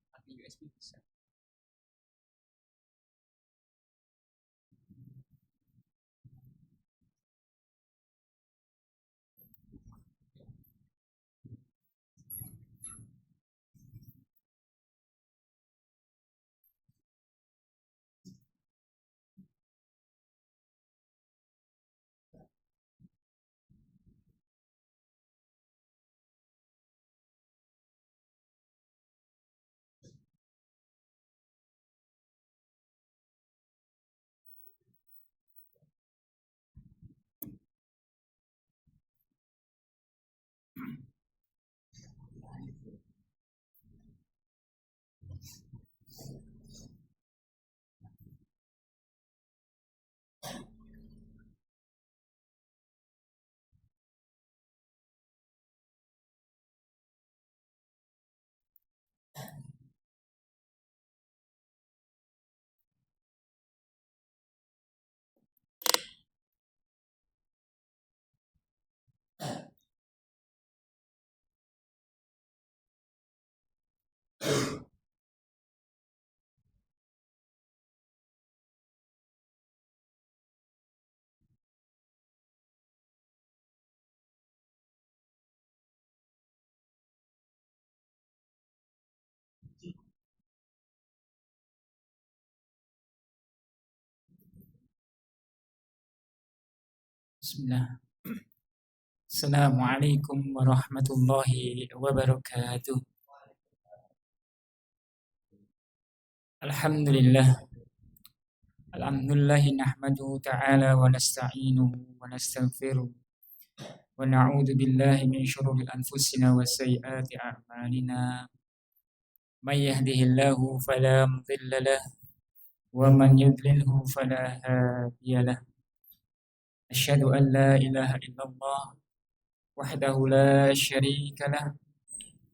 pakai USB bisa. Bismillah. Assalamualaikum warahmatullahi wabarakatuh. Alhamdulillah. Alhamdulillah nahmaduhu ta'ala wa nasta'inuhu wa nastaghfiruh wa na'udzu billahi min syururi anfusina wa sayyiati a'malina. May yahdihillahu fala mudilla lahu wa man yudlilhu fala hadiya lahu. Asyhadu an la ilaha illallah wahdahu la syarika lah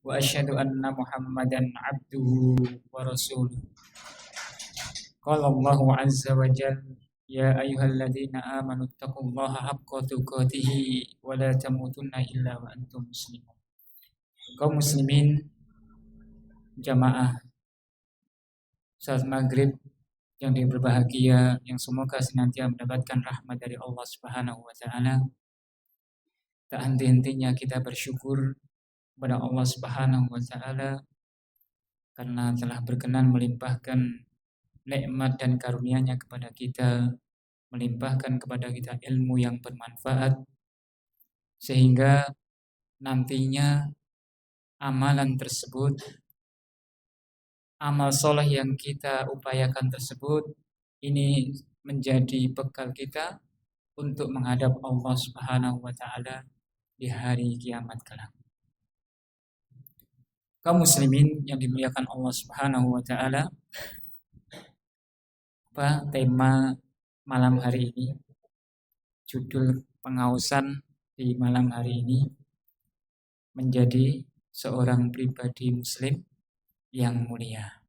wa asyhadu anna Muhammadan abduhu wa rasuluh. Qala Allahu azza wa jalla ya ayyuhalladzina amanu taqullaha haqqa tuqatih wa la tamutunna illa wa antum muslimun. Kaum muslimin jamaah salat maghrib yang berbahagia, yang semoga senantiasa mendapatkan rahmat dari Allah Subhanahu wa taala. Tak henti-hentinya kita bersyukur kepada Allah Subhanahu wa taala karena telah berkenan melimpahkan nikmat dan karunia-Nya kepada kita, melimpahkan kepada kita ilmu yang bermanfaat sehingga nantinya amalan tersebut, amal soleh yang kita upayakan tersebut ini menjadi bekal kita untuk menghadap Allah Subhanahu wa taala di hari kiamat kelak. Kaum muslimin yang dimuliakan Allah Subhanahu wa taala, apa tema malam hari ini? Judul pengausan di malam hari ini menjadi seorang pribadi muslim yang mulia.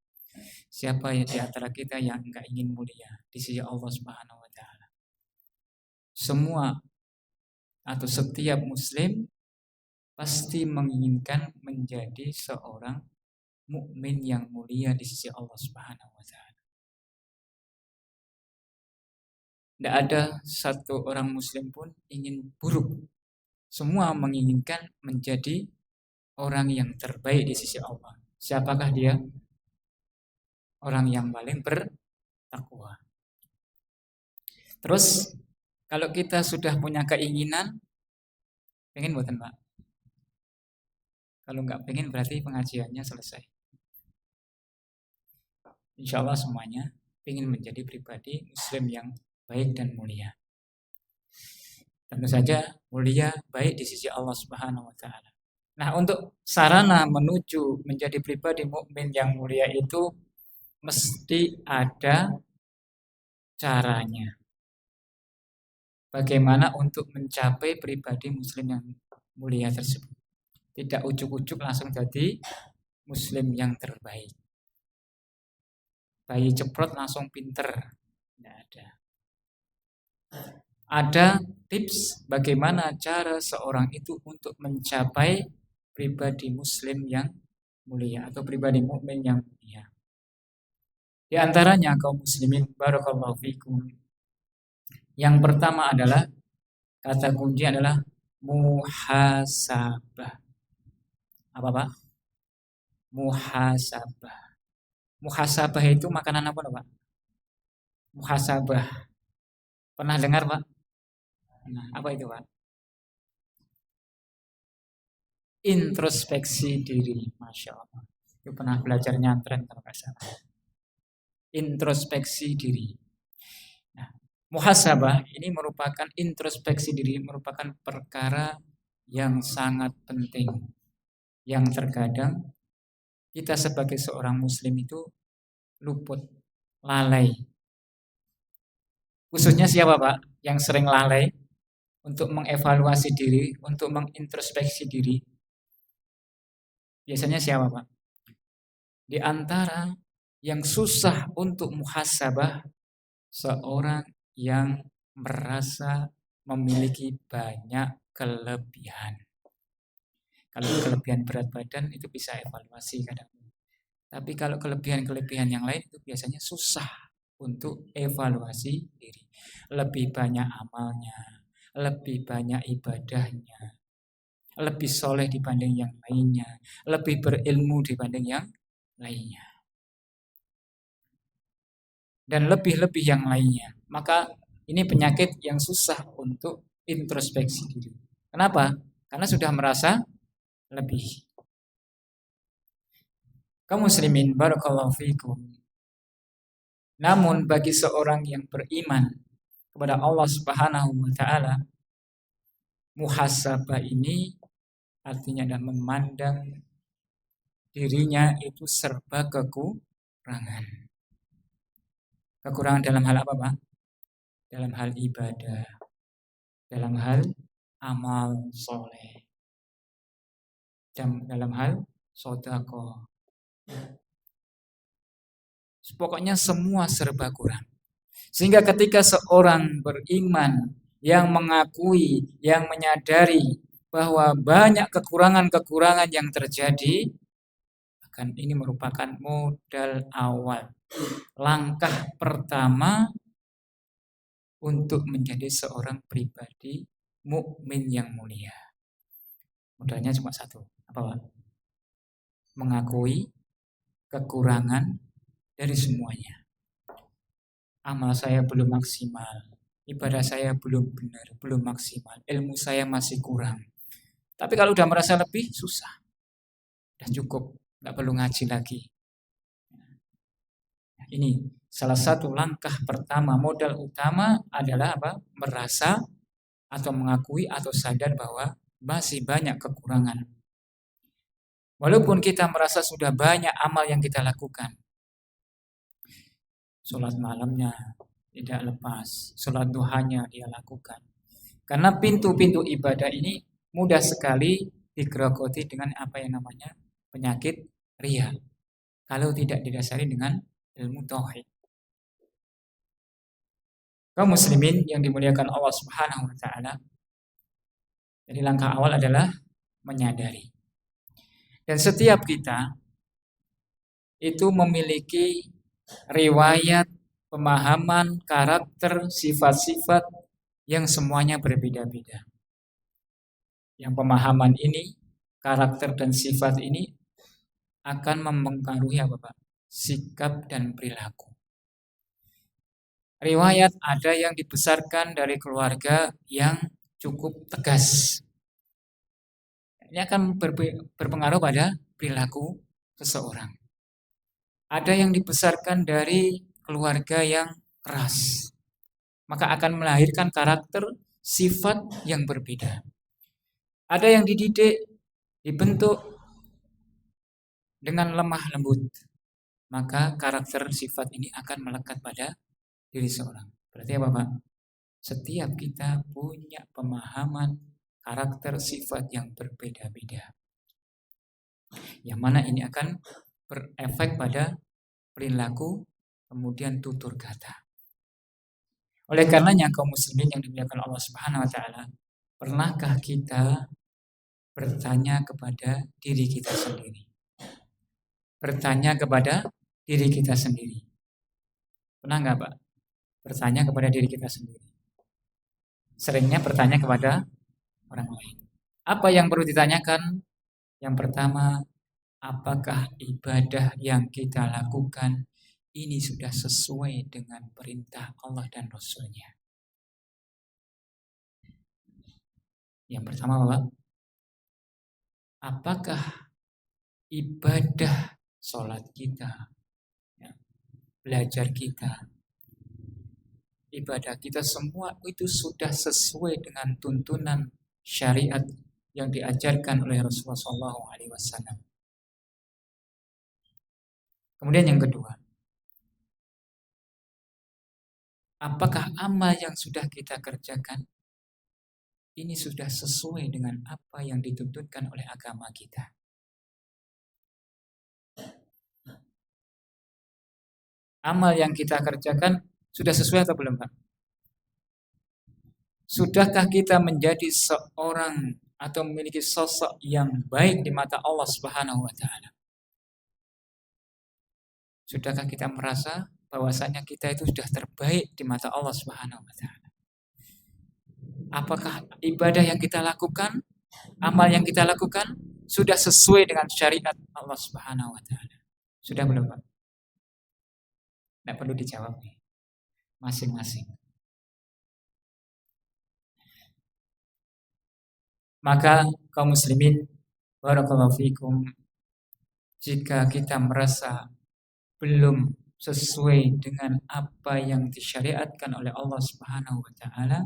Siapa yang di antara kita yang enggak ingin mulia di sisi Allah Subhanahu wa taala? Semua atau setiap muslim pasti menginginkan menjadi seorang mukmin yang mulia di sisi Allah Subhanahu wa taala. Tidak ada satu orang muslim pun ingin buruk. Semua menginginkan menjadi orang yang terbaik di sisi Allah. Siapakah dia? Orang yang paling bertakwa. Terus kalau kita sudah punya keinginan, pengen buatan Pak? Kalau nggak pengen berarti pengajiannya selesai. Insya Allah semuanya ingin menjadi pribadi muslim yang baik dan mulia. Tentu saja mulia baik di sisi Allah Subhanahu wa taala. Nah, untuk sarana menuju menjadi pribadi mukmin yang mulia itu mesti ada caranya. Bagaimana untuk mencapai pribadi muslim yang mulia tersebut? Tidak ujuk-ujuk langsung jadi muslim yang terbaik. Bayi ceprot langsung pinter. Tidak ada. Ada tips bagaimana cara seorang itu untuk mencapai pribadi muslim yang mulia atau pribadi mukmin yang mulia. Di antaranya kaum muslimin barakallahu fikum. Yang pertama adalah kata kunci adalah muhasabah. Apa Pak? Muhasabah. Muhasabah itu makanan apa Pak? Muhasabah. Pernah dengar Pak? Nah, apa itu Pak? Introspeksi diri. Masya Allah. Itu pernah belajar nyantren kalau nggak salah. Introspeksi diri. Nah, muhasabah ini merupakan introspeksi diri, merupakan perkara yang sangat penting. Yang terkadang kita sebagai seorang muslim itu luput, lalai. Khususnya siapa Pak yang sering lalai untuk mengevaluasi diri, untuk mengintrospeksi diri? Biasanya siapa Pak? Di antara yang susah untuk muhasabah, seorang yang merasa memiliki banyak kelebihan. Kalau kelebihan berat badan itu bisa evaluasi kadang. Tapi kalau kelebihan-kelebihan yang lain itu biasanya susah untuk evaluasi diri. Lebih banyak amalnya, lebih banyak ibadahnya, lebih soleh dibanding yang lainnya, lebih berilmu dibanding yang lainnya, dan lebih-lebih yang lainnya. Maka ini penyakit yang susah untuk introspeksi diri. Kenapa? Karena sudah merasa lebih. Kaum muslimin barakallahu fikum. Namun bagi seorang yang beriman kepada Allah Subhanahu wa taala, muhasabah ini artinya adalah memandang dirinya itu serba kekurangan. Kekurangan dalam hal apa, Pak? Dalam hal ibadah, dalam hal amal soleh, dan dalam hal sedekah. Pokoknya semua serba kurang. Sehingga ketika seorang beriman yang mengakui, yang menyadari bahwa banyak kekurangan-kekurangan yang terjadi, akan ini merupakan modal awal, langkah pertama untuk menjadi seorang pribadi mukmin yang mulia. Modalnya cuma satu, apa Pak? Mengakui kekurangan dari semuanya. Amal saya belum maksimal, ibadah saya belum benar, belum maksimal, ilmu saya masih kurang. Tapi kalau udah merasa lebih, susah. Udah cukup, nggak perlu ngaji lagi. Ini salah satu langkah pertama, modal utama adalah apa? Merasa atau mengakui atau sadar bahwa masih banyak kekurangan. Walaupun kita merasa sudah banyak amal yang kita lakukan. Sholat malamnya tidak lepas, sholat duhanya dia lakukan. Karena pintu-pintu ibadah ini mudah sekali digerogoti dengan apa yang namanya penyakit riya. Kalau tidak didasari dengan ilmu tauhid. Kaum muslimin yang dimuliakan Allah Subhanahu wa taala. Jadi langkah awal adalah menyadari. Dan setiap kita itu memiliki riwayat, pemahaman, karakter, sifat-sifat yang semuanya berbeda-beda. Yang pemahaman ini, karakter dan sifat ini akan mempengaruhi apa Pak? Sikap dan perilaku. Riwayat ada yang dibesarkan dari keluarga yang cukup tegas. Ini akan berpengaruh pada perilaku seseorang. Ada yang dibesarkan dari keluarga yang keras, maka akan melahirkan karakter sifat yang berbeda. Ada yang dididik, dibentuk dengan lemah lembut, maka karakter sifat ini akan melekat pada diri seorang. Berarti apa Pak? Setiap kita punya pemahaman karakter sifat yang berbeda-beda. Yang mana ini akan berefek pada perilaku, kemudian tutur kata. Oleh karenanya kaum muslimin yang dimuliakan Allah Subhanahu wa taala, pernahkah kita bertanya kepada diri kita sendiri? Bertanya kepada diri kita sendiri. Pernah nggak, Pak? Bertanya kepada diri kita sendiri. Seringnya bertanya kepada orang lain. Apa yang perlu ditanyakan? Yang pertama, apakah ibadah yang kita lakukan ini sudah sesuai dengan perintah Allah dan Rasul-Nya? Yang pertama, Bapak, apakah ibadah sholat kita, ya, belajar kita, ibadah kita semua itu sudah sesuai dengan tuntunan syariat yang diajarkan oleh Rasulullah SAW. Kemudian yang kedua, apakah amal yang sudah kita kerjakan ini sudah sesuai dengan apa yang dituntutkan oleh agama kita? Amal yang kita kerjakan sudah sesuai atau belum, Pak? Sudahkah kita menjadi seorang atau memiliki sosok yang baik di mata Allah Subhanahu wa taala? Sudahkah kita merasa bahwasanya kita itu sudah terbaik di mata Allah Subhanahu wa taala? Apakah ibadah yang kita lakukan, amal yang kita lakukan sudah sesuai dengan syariat Allah Subhanahu wa taala? Sudah belum, Pak? Tidak perlu dijawab nih. Masing-masing. Maka kaum muslimin, barakallahu fikum, jika kita merasa belum sesuai dengan apa yang disyariatkan oleh Allah Subhanahu wa taala,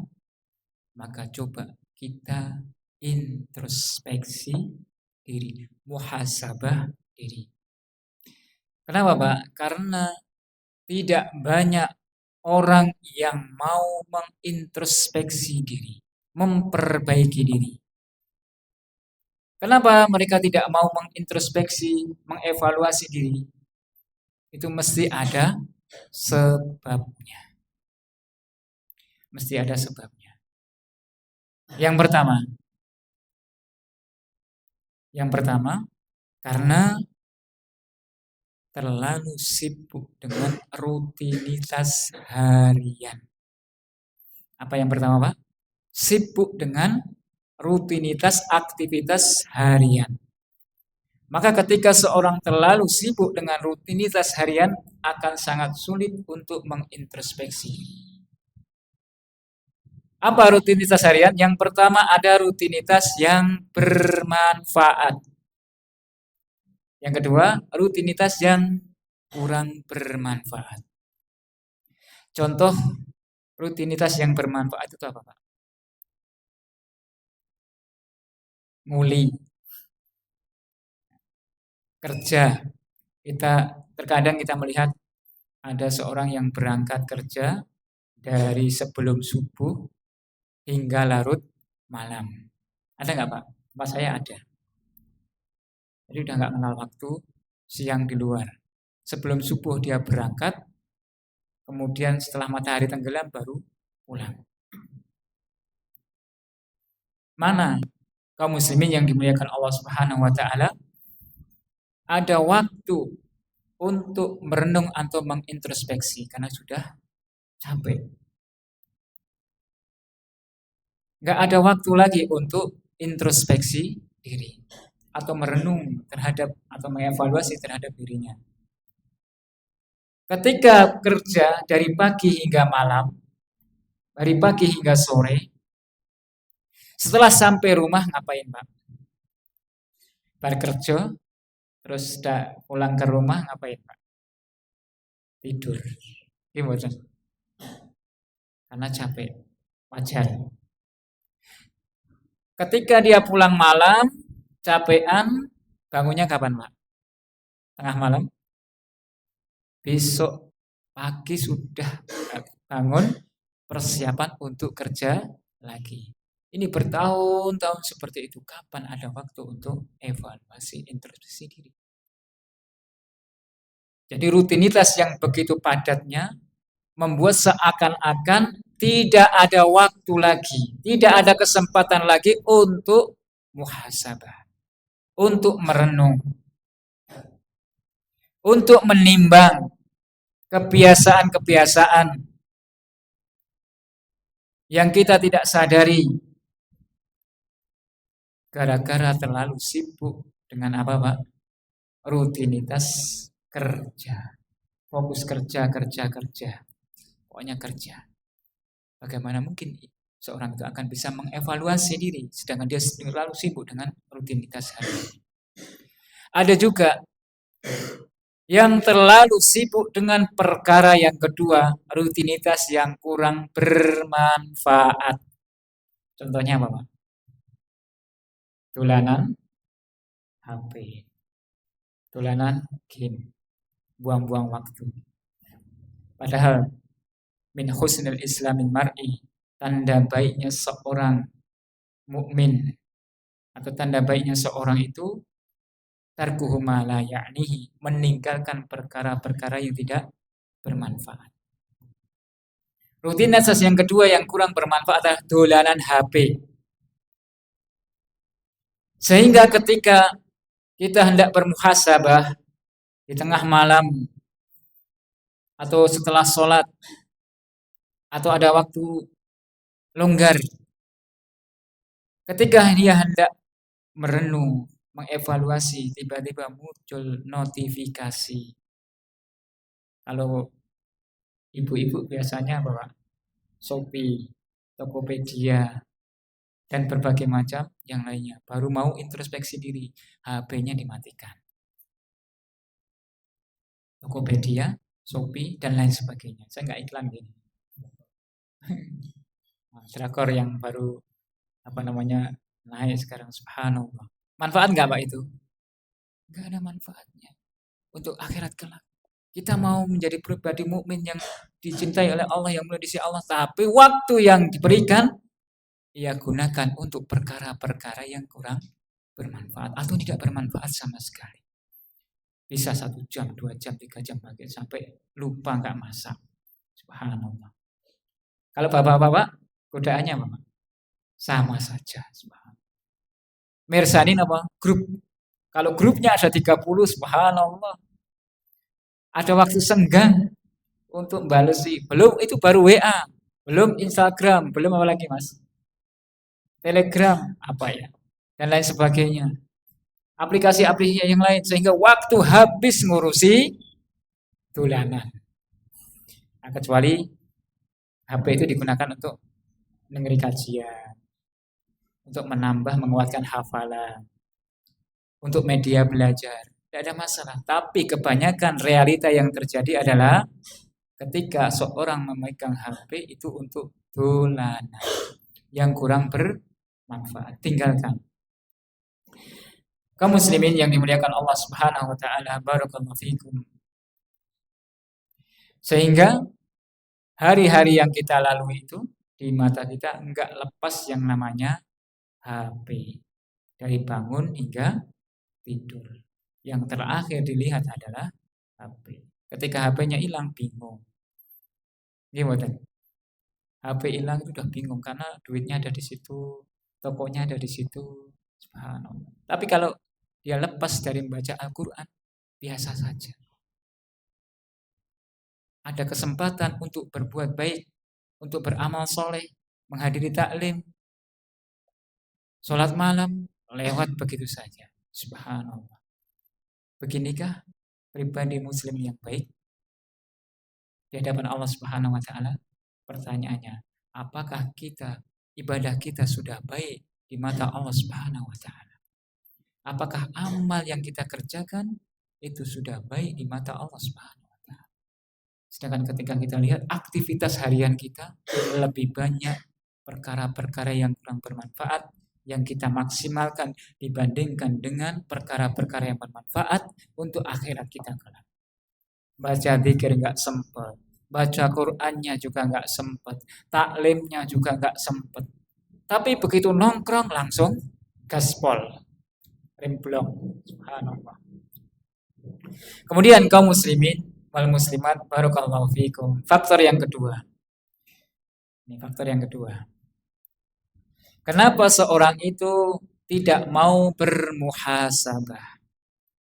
maka coba kita introspeksi diri, muhasabah diri. Kenapa, Pak? Karena tidak banyak orang yang mau mengintrospeksi diri, memperbaiki diri. Kenapa mereka tidak mau mengintrospeksi, mengevaluasi diri? Itu mesti ada sebabnya. Mesti ada sebabnya. Yang pertama, karena terlalu sibuk dengan rutinitas harian. Apa yang pertama, Pak? Sibuk dengan rutinitas aktivitas harian. Maka ketika seorang terlalu sibuk dengan rutinitas harian, akan sangat sulit untuk mengintrospeksi. Apa rutinitas harian? Yang pertama ada rutinitas yang bermanfaat. Yang kedua, rutinitas yang kurang bermanfaat. Contoh rutinitas yang bermanfaat itu apa, Pak? Nguli, kerja. Terkadang kita melihat ada seorang yang berangkat kerja dari sebelum subuh hingga larut malam. Ada nggak, Pak? Pak, saya ada. Jadi udah nggak kenal waktu, siang di luar. Sebelum subuh dia berangkat, kemudian setelah matahari tenggelam baru pulang. Mana kaum muslimin yang dimuliakan Allah Subhanahu wa taala, ada waktu untuk merenung atau mengintrospeksi karena sudah capek. Nggak ada waktu lagi untuk introspeksi diri atau merenung terhadap atau mengevaluasi terhadap dirinya. Ketika kerja dari pagi hingga malam, dari pagi hingga sore, setelah sampai rumah ngapain, Pak? Bar kerja, terus pulang ke rumah ngapain, Pak? Tidur. Gimana? Karena capek, wajar. Ketika dia pulang malam, capean, bangunnya kapan, Pak? Tengah malam? Besok pagi sudah bangun, persiapan untuk kerja lagi. Ini bertahun-tahun seperti itu. Kapan ada waktu untuk evaluasi, introspeksi diri? Jadi rutinitas yang begitu padatnya membuat seakan-akan tidak ada waktu lagi, tidak ada kesempatan lagi untuk muhasabah, untuk merenung, untuk menimbang kebiasaan-kebiasaan yang kita tidak sadari gara-gara terlalu sibuk dengan apa, Pak? Rutinitas kerja. Fokus kerja, kerja, kerja. Pokoknya kerja. Bagaimana mungkin seorang itu akan bisa mengevaluasi diri sedangkan dia terlalu sibuk dengan rutinitas hari. Ada juga yang terlalu sibuk dengan perkara yang kedua, rutinitas yang kurang bermanfaat. Contohnya apa, Pak? Dolanan HP, dolanan game, buang-buang waktu. Padahal min husnil islamin mar'i, tanda baiknya seorang mukmin atau tanda baiknya seorang itu tarkuhu ma la ya'nihi, meninggalkan perkara-perkara yang tidak bermanfaat. Rutinitas yang kedua yang kurang bermanfaat adalah dolanan HP. Sehingga ketika kita hendak bermuhasabah di tengah malam atau setelah sholat atau ada waktu longgar, ketika dia hendak merenung, mengevaluasi, tiba-tiba muncul notifikasi. Kalau ibu-ibu biasanya bawa Shopee, Tokopedia, dan berbagai macam yang lainnya. Baru mau introspeksi diri, HP-nya dimatikan. Tokopedia, Shopee, dan lain sebagainya. Saya nggak iklan gini. Drakor yang baru naik sekarang, subhanallah. Manfaat nggak Pak itu? Nggak ada manfaatnya untuk akhirat kelak. Kita mau menjadi pribadi mukmin yang dicintai oleh Allah, yang mulia di sisi Allah, tapi waktu yang diberikan ia gunakan untuk perkara-perkara yang kurang bermanfaat atau tidak bermanfaat sama sekali. Bisa 1 jam, 2 jam, 3 jam pakai sampai lupa nggak masak. Subhanallah. Kalau bapak-bapak, godaannya apa? Sama saja. Subhanallah. Mersanin apa? Grup. Kalau grupnya ada 30, subhanallah. Ada waktu senggang untuk balesi. Belum itu baru WA. Belum Instagram. Belum apa lagi Mas? Telegram. Apa ya? Dan lain sebagainya. Aplikasi-aplikasi yang lain. Sehingga waktu habis ngurusi dolanan. Nah, kecuali HP itu digunakan untuk dengerin kajian. Untuk menambah, menguatkan hafalan. Untuk media belajar. Tidak ada masalah. Tapi kebanyakan realita yang terjadi adalah ketika seorang memegang HP itu untuk dolanan yang kurang bermanfaat. Tinggalkan. Kaum muslimin yang dimuliakan Allah Subhanahu wa taala, barakallahu fikum. Sehingga hari-hari yang kita lalui itu di mata kita enggak lepas yang namanya HP. Dari bangun hingga tidur. Yang terakhir dilihat adalah HP. Ketika HP-nya hilang, bingung. Gimana? HP hilang itu udah bingung karena duitnya ada di situ, tokonya ada di situ. Subhanallah. Tapi kalau dia lepas dari membaca Al-Quran, biasa saja. Ada kesempatan untuk berbuat baik, untuk beramal soleh, menghadiri taklim, sholat malam, lewat begitu saja. Subhanallah. Beginikah pribadi muslim yang baik di hadapan Allah Subhanahu wa taala? Pertanyaannya, apakah ibadah kita sudah baik di mata Allah Subhanahu wa taala? Apakah amal yang kita kerjakan itu sudah baik di mata Allah Subhanahu wa taala? Sedangkan ketika kita lihat aktivitas harian kita lebih banyak perkara-perkara yang kurang bermanfaat yang kita maksimalkan dibandingkan dengan perkara-perkara yang bermanfaat untuk akhirat kita kelak. Baca zikir nggak sempat, baca Qur'annya juga nggak sempat, taklimnya juga nggak sempat. Tapi begitu nongkrong langsung gaspol, remblong. Subhanallah. Kemudian kaum muslimin wal muslimat barakallahu fikum. Faktor yang kedua. Ini faktor yang kedua. Kenapa seorang itu tidak mau bermuhasabah?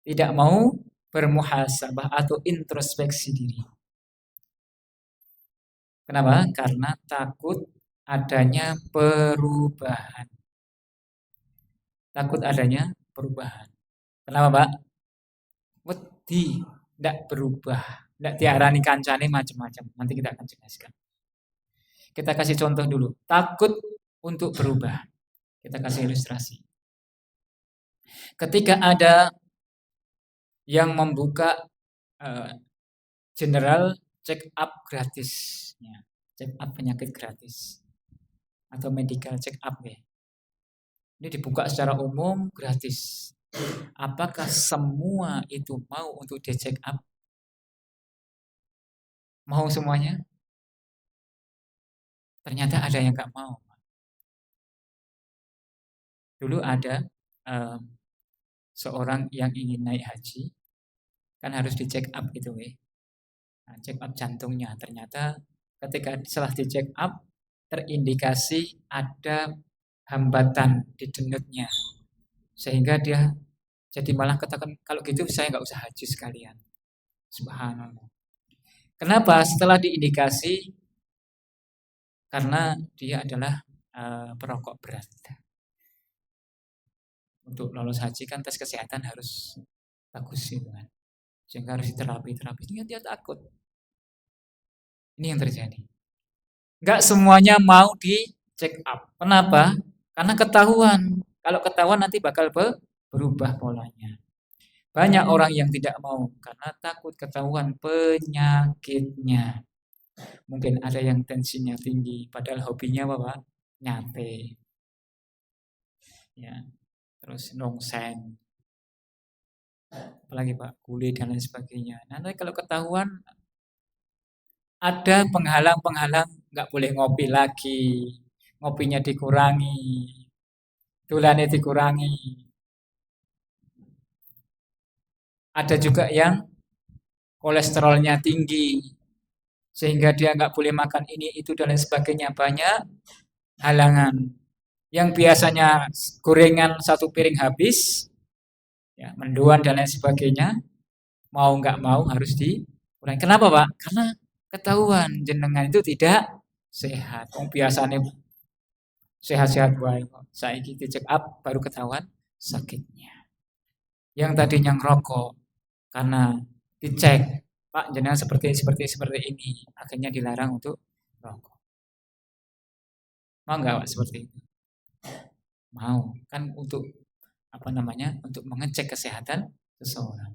Tidak mau bermuhasabah atau introspeksi diri. Kenapa? Karena takut adanya perubahan. Takut adanya perubahan. Kenapa, Pak? Wedi, tidak berubah. Tidak diarani kancane macam-macam. Nanti kita akan jelaskan. Kita kasih contoh dulu. Takut untuk berubah. Kita kasih ilustrasi. Ketika ada yang membuka general check up gratis, ya, check up penyakit gratis atau medical check up ya. Ini dibuka secara umum gratis. Apakah semua itu mau untuk di check up? Mau semuanya? Ternyata ada yang nggak mau. Dulu ada seorang yang ingin naik haji, kan harus di check up gitu ya. Nah, check up jantungnya. Ternyata ketika setelah di check up terindikasi ada hambatan di denutnya, sehingga dia jadi malah katakan kalau gitu saya nggak usah haji sekalian. Subhanallah. Kenapa? Setelah diindikasi karena dia adalah perokok berat. Untuk lolos haji kan tes kesehatan harus bagus gitu kan. Sehingga harus diterapi. Ini dia takut. Ini yang terjadi. Enggak semuanya mau di check up. Kenapa? Karena ketahuan. Kalau ketahuan nanti bakal berubah polanya. Banyak orang yang tidak mau karena takut ketahuan penyakitnya. Mungkin ada yang tensinya tinggi, padahal hobinya apa, Pak? Nyate. Ya. Terus nongseng. Apalagi Pak, kulit dan lain sebagainya. Nanti kalau ketahuan ada penghalang-penghalang, nggak boleh ngopi lagi, ngopinya dikurangi, tulannya dikurangi. Ada juga yang kolesterolnya tinggi, sehingga dia nggak boleh makan ini, itu, dan lain sebagainya. Banyak halangan. Yang biasanya gorengan satu piring habis, ya, mendoan dan lain sebagainya, mau nggak mau harus dikurangi. Kenapa Pak? Karena ketahuan jenengan itu tidak sehat. Biasanya sehat-sehat baik. Saya gitu check up baru ketahuan sakitnya. Yang tadinya ngerokok karena dicek, Pak jenengan seperti ini, akhirnya dilarang untuk rokok. Mau nggak Pak seperti itu? Mau, kan untuk untuk mengecek kesehatan seseorang.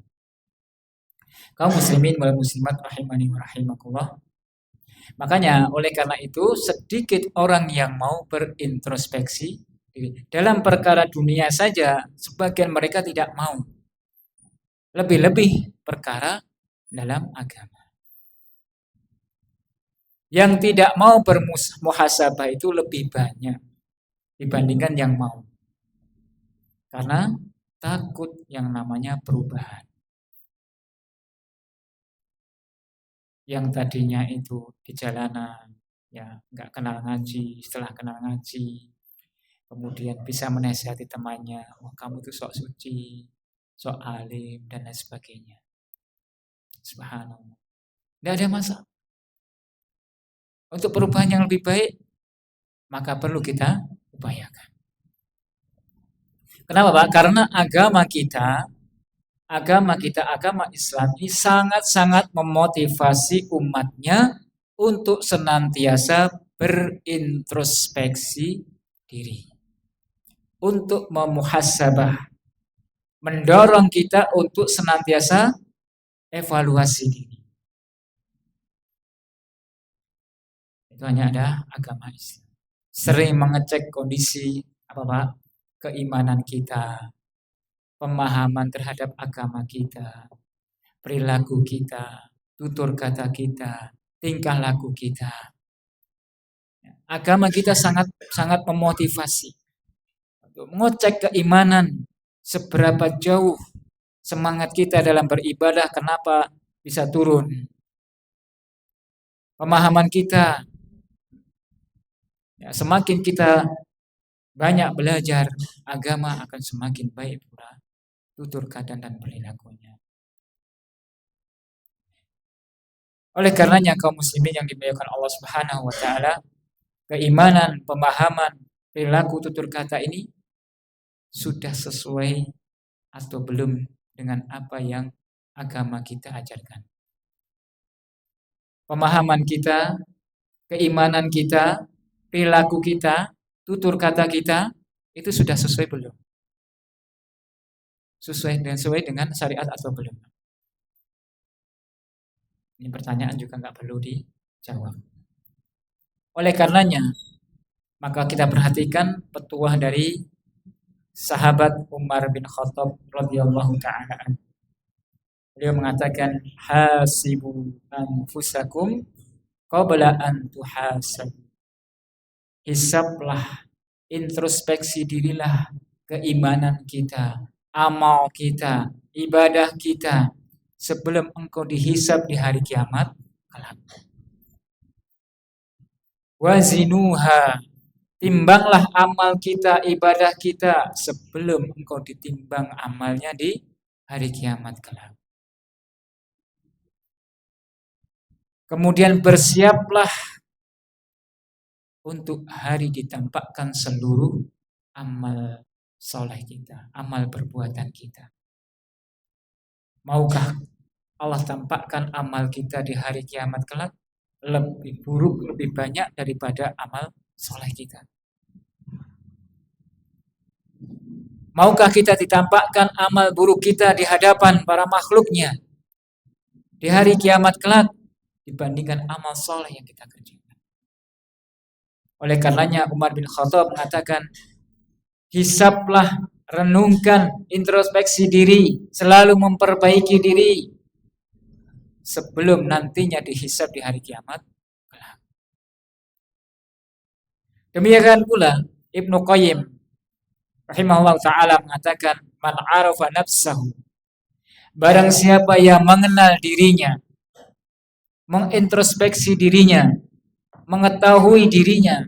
Kaum muslimin wal muslimat rahimani wa rahimakumullah. Makanya oleh karena itu sedikit orang yang mau berintrospeksi dalam perkara dunia saja, sebagian mereka tidak mau. Lebih-lebih perkara dalam agama. Yang tidak mau bermuhasabah itu lebih banyak dibandingkan yang mau. Karena takut yang namanya perubahan. Yang tadinya itu di jalanan, ya nggak kenal ngaji, setelah kenal ngaji, kemudian bisa menasihati temannya, wah kamu itu sok suci, sok alim, dan lain sebagainya. Subhanallah. Tidak ada masalah. Untuk perubahan yang lebih baik, maka perlu kita upayakan. Kenapa Pak? Karena agama Islam ini sangat-sangat memotivasi umatnya untuk senantiasa berintrospeksi diri. Untuk memuhasabah. Mendorong kita untuk senantiasa evaluasi diri. Itu hanya ada agama Islam. Sering mengecek kondisi apa Pak? Keimanan kita, pemahaman terhadap agama kita, perilaku kita, tutur kata kita, tingkah laku kita. agama kita sangat sangat memotivasi untuk mengecek keimanan, seberapa jauh semangat kita dalam beribadah, kenapa bisa turun. Pemahaman kita, ya, semakin kita banyak belajar agama akan semakin baik pula tutur kata dan perilakunya. Oleh karenanya kaum muslimin yang dimuliakan Allah Subhanahu wa taala, keimanan, pemahaman, perilaku tutur kata ini sudah sesuai atau belum dengan apa yang agama kita ajarkan. Pemahaman kita, keimanan kita, perilaku kita, tutur kata kita itu sudah sesuai belum? Sesuai dengan syariat atau belum? Ini pertanyaan juga nggak perlu dijawab. Oleh karenanya, maka kita perhatikan petuah dari sahabat Umar bin Khattab radhiyallahu taala. Beliau mengatakan, hasibu anfusakum qabla an tuhasabu. Hisablah, introspeksi dirilah keimanan kita, amal kita, ibadah kita sebelum engkau dihisab di hari kiamat kelak. Wazinuha, timbanglah amal kita, ibadah kita sebelum engkau ditimbang amalnya di hari kiamat kelak. Kemudian bersiaplah untuk hari ditampakkan seluruh amal soleh kita, amal perbuatan kita. Maukah Allah tampakkan amal kita di hari kiamat kelak lebih buruk, lebih banyak daripada amal soleh kita? Maukah kita ditampakkan amal buruk kita di hadapan para makhluknya di hari kiamat kelak dibandingkan amal soleh yang kita kerjakan? Oleh karenanya Umar bin Khattab mengatakan, hisablah, renungkan, introspeksi diri, selalu memperbaiki diri sebelum nantinya dihisab di hari kiamat. Demikian pula Ibnu Qayyim rahimahullah ta'ala mengatakan, man arafa nafsahu, barang siapa yang mengenal dirinya, mengintrospeksi dirinya, mengetahui dirinya,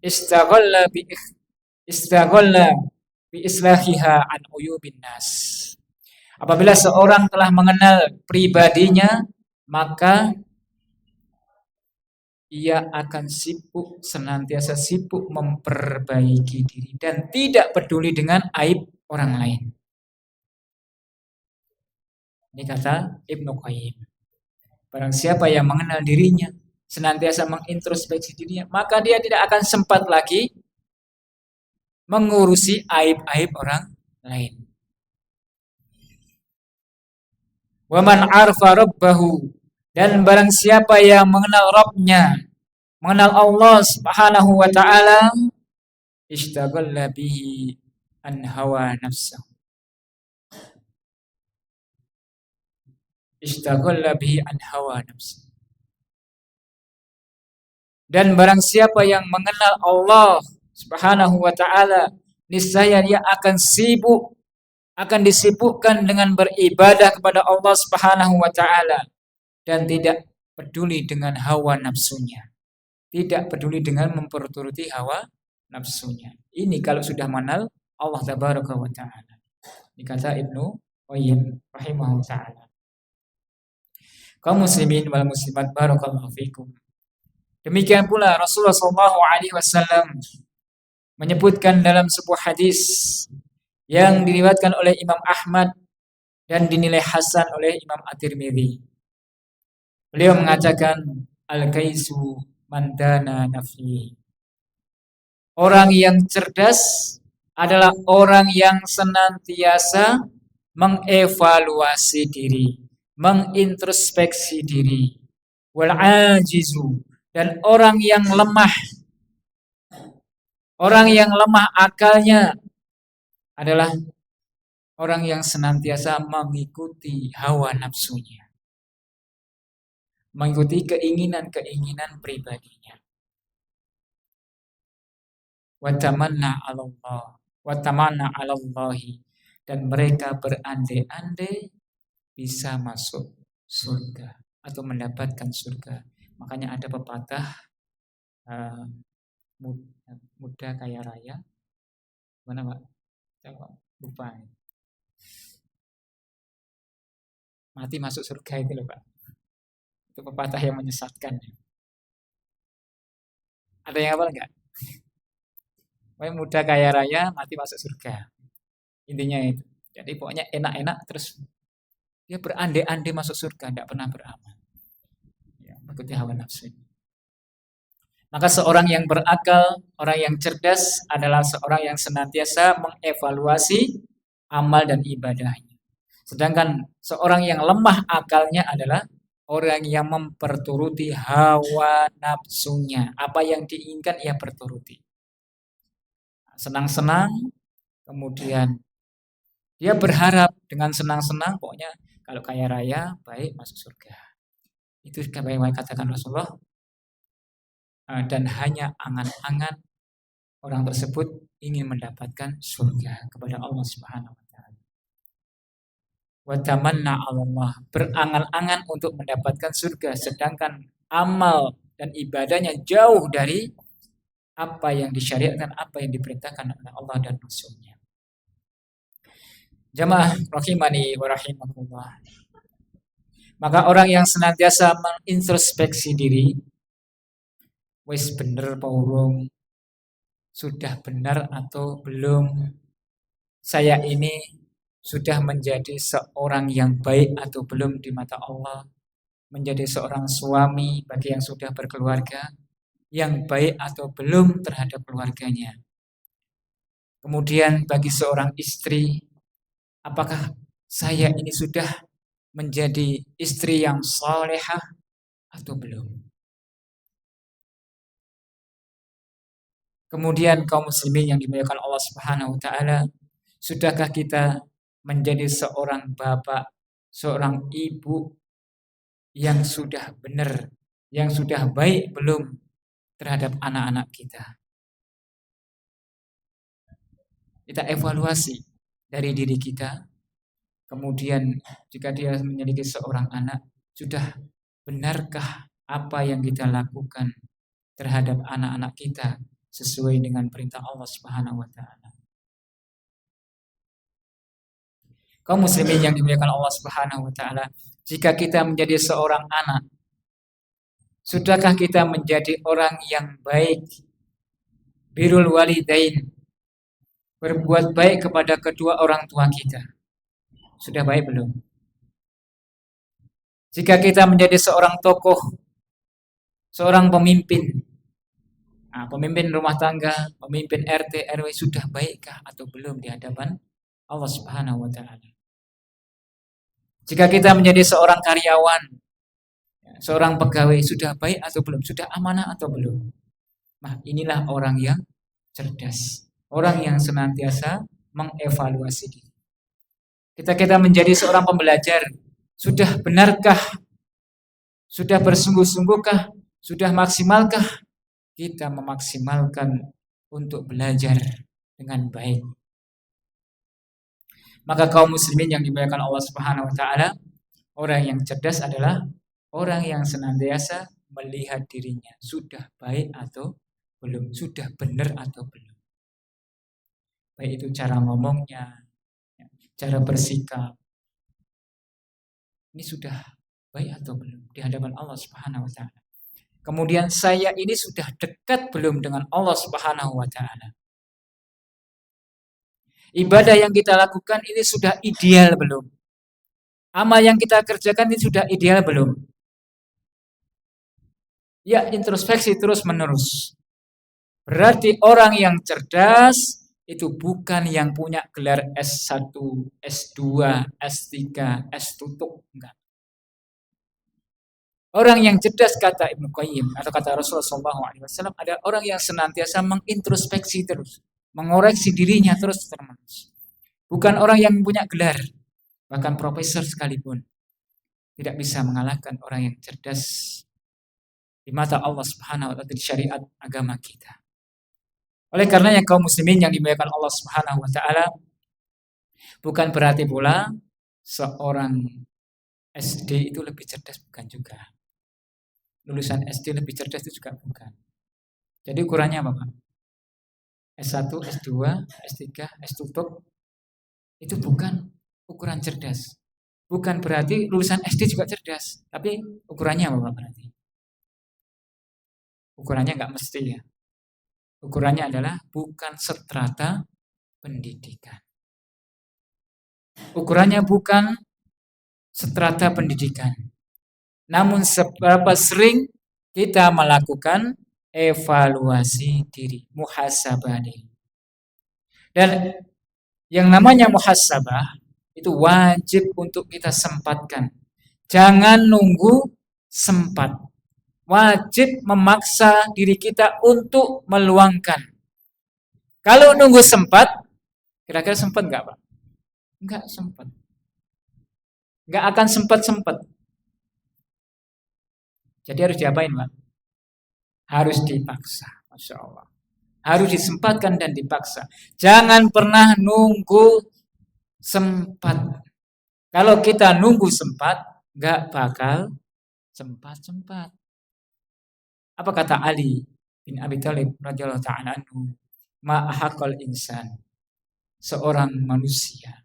istaghalla bi islahiha an uyubin nas. Apabila seorang telah mengenal pribadinya, maka ia akan senantiasa sibuk memperbaiki diri dan tidak peduli dengan aib orang lain. Ini kata Ibnu Qayyim. Barang siapa yang mengenal dirinya, senantiasa mengintrospeksi dirinya, maka dia tidak akan sempat lagi mengurusi aib-aib orang lain. Wa man arfa rabbahu, dan barang siapa yang mengenal Rabbnya, mengenal Allah Subhanahu wa ta'ala, ishtagalla bihi an hawa nafsahu. Ishtagalla bihi an hawa nafsahu. Dan barang siapa yang mengenal Allah Subhanahu wa ta'ala, niscaya dia akan disibukkan dengan beribadah kepada Allah Subhanahu wa ta'ala dan tidak peduli dengan hawa nafsunya. Tidak peduli dengan memperturuti hawa nafsunya. Ini kalau sudah mengenal Allah Tabaraka wa ta'ala. Ini kata Ibnu Qayyim rahimahullah ta'ala. Kaum muslimin wal muslimat, barakallahu fikum. Demikian pula Rasulullah SAW menyebutkan dalam sebuah hadis yang diriwayatkan oleh Imam Ahmad dan dinilai hasan oleh Imam At-Tirmidzi. Beliau mengatakan, al-kaisu man dana nafsi. Orang yang cerdas adalah orang yang senantiasa mengevaluasi diri, mengintrospeksi diri. Wal ajizu, dan orang yang lemah akalnya adalah orang yang senantiasa mengikuti hawa nafsunya, mengikuti keinginan-keinginan pribadinya. wa tamanna 'ala Allah, wa tamanna 'ala Allahi, dan mereka berandai-andai bisa masuk surga atau mendapatkan surga. Makanya ada pepatah eh, muda kaya raya, mana Pak? Saya kok lupa. Mati masuk surga itu loh Pak. Itu pepatah yang menyesatkan. Ada yang apa enggak? Pokoknya muda kaya raya, mati masuk surga. Intinya itu. Jadi pokoknya enak-enak terus dia berandai-andai masuk surga, tidak pernah beramal. Ya, mengikuti hawa nafsu. Maka seorang yang berakal, orang yang cerdas adalah seorang yang senantiasa mengevaluasi amal dan ibadahnya. Sedangkan seorang yang lemah akalnya adalah orang yang memperturuti hawa nafsunya. Apa yang diinginkan ia perturuti. Senang-senang, kemudian dia berharap dengan senang-senang, pokoknya kalau kaya raya, baik masuk surga. Itu yang katakan Rasulullah. Dan hanya angan-angan orang tersebut ingin mendapatkan surga kepada Allah Subhanahu wa taala. Wa tamanna 'ala Allah, berangan-angan untuk mendapatkan surga sedangkan amal dan ibadahnya jauh dari apa yang disyariatkan, apa yang diperintahkan oleh Allah dan Rasul-Nya. Jamaah rahimani wa rahimakumullah. Maka orang yang senantiasa mengintrospeksi diri, wis bener apa urung, sudah benar atau belum, saya ini sudah menjadi seorang yang baik atau belum di mata Allah, menjadi seorang suami bagi yang sudah berkeluarga, yang baik atau belum terhadap keluarganya. Kemudian bagi seorang istri, apakah saya ini sudah menjadi istri yang salehah atau belum? Kemudian kaum muslimin yang dimuliakan Allah Subhanahu wa taala, sudahkah kita menjadi seorang bapak, seorang ibu yang sudah benar, yang sudah baik belum terhadap anak-anak kita? Kita evaluasi dari diri kita. Kemudian jika dia memiliki seorang anak, sudah benarkah apa yang kita lakukan terhadap anak-anak kita sesuai dengan perintah Allah Subhanahu wa taala? Kaum muslimin yang dimuliakan Allah Subhanahu wa taala, jika kita menjadi seorang anak, sudahkah kita menjadi orang yang baik, birrul walidain, berbuat baik kepada kedua orang tua kita? Sudah baik belum? Jika kita menjadi seorang tokoh, seorang pemimpin, pemimpin rumah tangga, pemimpin RT, RW, sudah baikkah atau belum di hadapan Allah Subhanahu wa taala? Jika kita menjadi seorang karyawan, seorang pegawai, sudah baik atau belum? Sudah amanah atau belum? Nah, inilah orang yang cerdas, orang yang senantiasa mengevaluasi diri. Kita menjadi seorang pembelajar, sudah benarkah? Sudah bersungguh-sungguhkah? Sudah maksimalkah kita memaksimalkan untuk belajar dengan baik? Maka kaum muslimin yang dimuliakan Allah Subhanahu wa taala, orang yang cerdas adalah orang yang senantiasa melihat dirinya sudah baik atau belum, sudah benar atau belum. Baik itu cara ngomongnya, cara bersikap. Ini sudah baik atau belum di hadapan Allah Subhanahu wa taala. Kemudian saya ini sudah dekat belum dengan Allah Subhanahu wa taala? Ibadah yang kita lakukan ini sudah ideal belum? Amal yang kita kerjakan ini sudah ideal belum? Ya, introspeksi terus-menerus. Berarti orang yang cerdas itu bukan yang punya gelar S1, S2, S3, S tutup, enggak. Orang yang cerdas, kata Ibnu Qayyim atau kata Rasulullah SAW, ada orang yang senantiasa mengintrospeksi terus, mengoreksi dirinya terus-menerus. Bukan orang yang punya gelar, bahkan profesor sekalipun tidak bisa mengalahkan orang yang cerdas di mata Allah Subhanahu wa taala, di syariat agama kita. Oleh karenanya kaum muslimin yang dimuliakan Allah Subhanahu wa taala, bukan berarti pula seorang SD itu lebih cerdas, bukan juga. Lulusan SD lebih cerdas itu juga bukan. Jadi ukurannya apa, Pak? S1, S2, S3, S-tutup itu bukan ukuran cerdas. Bukan berarti lulusan SD juga cerdas, tapi ukurannya apa, Pak, berarti? Ukurannya nggak mesti ya. Ukurannya adalah bukan strata pendidikan. Ukurannya bukan strata pendidikan. Namun seberapa sering kita melakukan evaluasi diri, muhasabah diri. Dan yang namanya muhasabah itu wajib untuk kita sempatkan. Jangan nunggu sempat. Wajib memaksa diri kita untuk meluangkan. Kalau nunggu sempat, kira-kira sempat nggak, Pak? Nggak sempat. Nggak akan sempat-sempat. Jadi harus diapain, Pak? Harus dipaksa. Masya Allah. Harus disempatkan dan dipaksa. Jangan pernah nunggu sempat. Kalau kita nunggu sempat, nggak bakal sempat-sempat. Apa kata Ali bin Abi Thalib radhiyallahu ta'ala anhu? Ma'ahaqal insan. Seorang manusia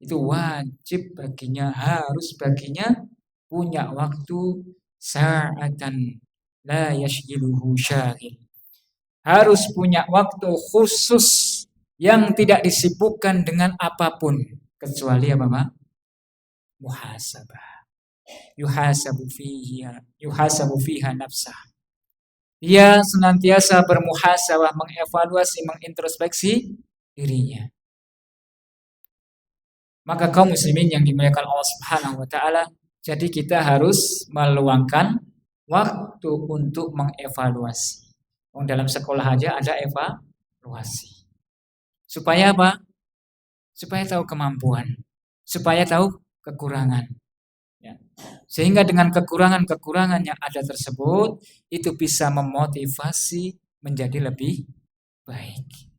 itu wajib baginya, harus baginya punya waktu sa'atan la yashghiluhu syaghil. Harus punya waktu khusus yang tidak disibukkan dengan apapun kecuali apa, Pak? Muhasabah. Yuhasabu fiha nafsah. Dia senantiasa bermuhasabah, mengevaluasi, mengintrospeksi dirinya. Maka kaum muslimin yang dimuliakan Allah Subhanahu wa taala, jadi kita harus meluangkan waktu untuk mengevaluasi. Dalam sekolah aja ada evaluasi. Supaya apa? Supaya tahu kemampuan, supaya tahu kekurangan. Ya. Sehingga dengan kekurangan-kekurangan yang ada tersebut, itu bisa memotivasi menjadi lebih baik.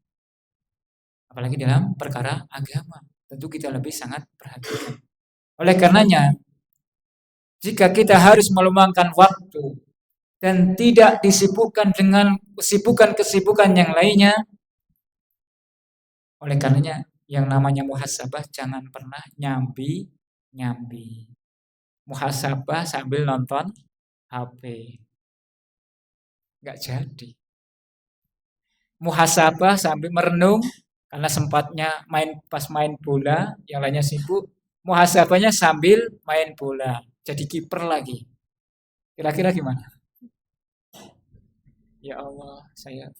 Apalagi dalam perkara agama, tentu kita lebih sangat perhatikan. Oleh karenanya, jika kita harus meluangkan waktu dan tidak disibukkan dengan kesibukan-kesibukan yang lainnya, oleh karenanya yang namanya muhasabah jangan pernah nyambi. Muhasabah sambil nonton HP. Nggak jadi. Muhasabah sambil merenung karena sempatnya pas main bola, yang lainnya sibuk. Muhasabahnya sambil main bola, jadi kiper lagi. Kira-kira gimana? Ya Allah, saya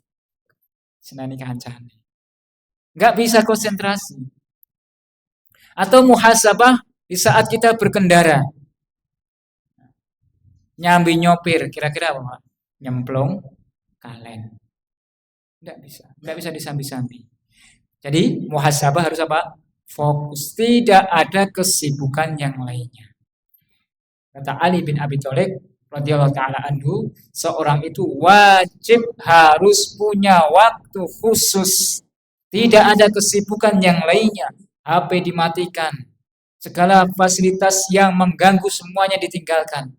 senani kancane. Nggak bisa konsentrasi. Atau muhasabah di saat kita berkendara. Nyambi nyopir, kira-kira apa, Pak? Nyemplung kalen. Nggak bisa disambi-sambi. Jadi muhasabah harus apa? Fokus, tidak ada kesibukan yang lainnya. Kata Ali bin Abi Thalib radhiyallahu taala anhu, seorang itu wajib harus punya waktu khusus. Tidak ada kesibukan yang lainnya. HP dimatikan. Segala fasilitas yang mengganggu semuanya ditinggalkan.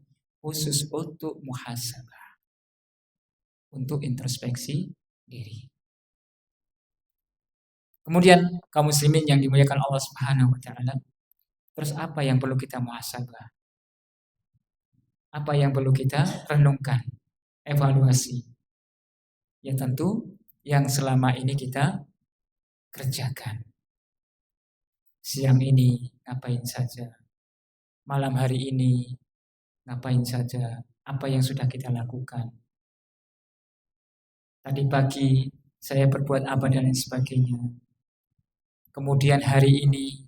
Khusus untuk muhasabah. Untuk introspeksi diri. Kemudian kaum muslimin yang dimuliakan Allah Subhanahu wa taala. Terus apa yang perlu kita muhasabah? Apa yang perlu kita renungkan? Evaluasi. Ya tentu yang selama ini kita kerjakan. Siang ini ngapain saja? Malam hari ini ngapain saja? Apa yang sudah kita lakukan? Tadi pagi saya berbuat apa dan lain sebagainya. Kemudian hari ini,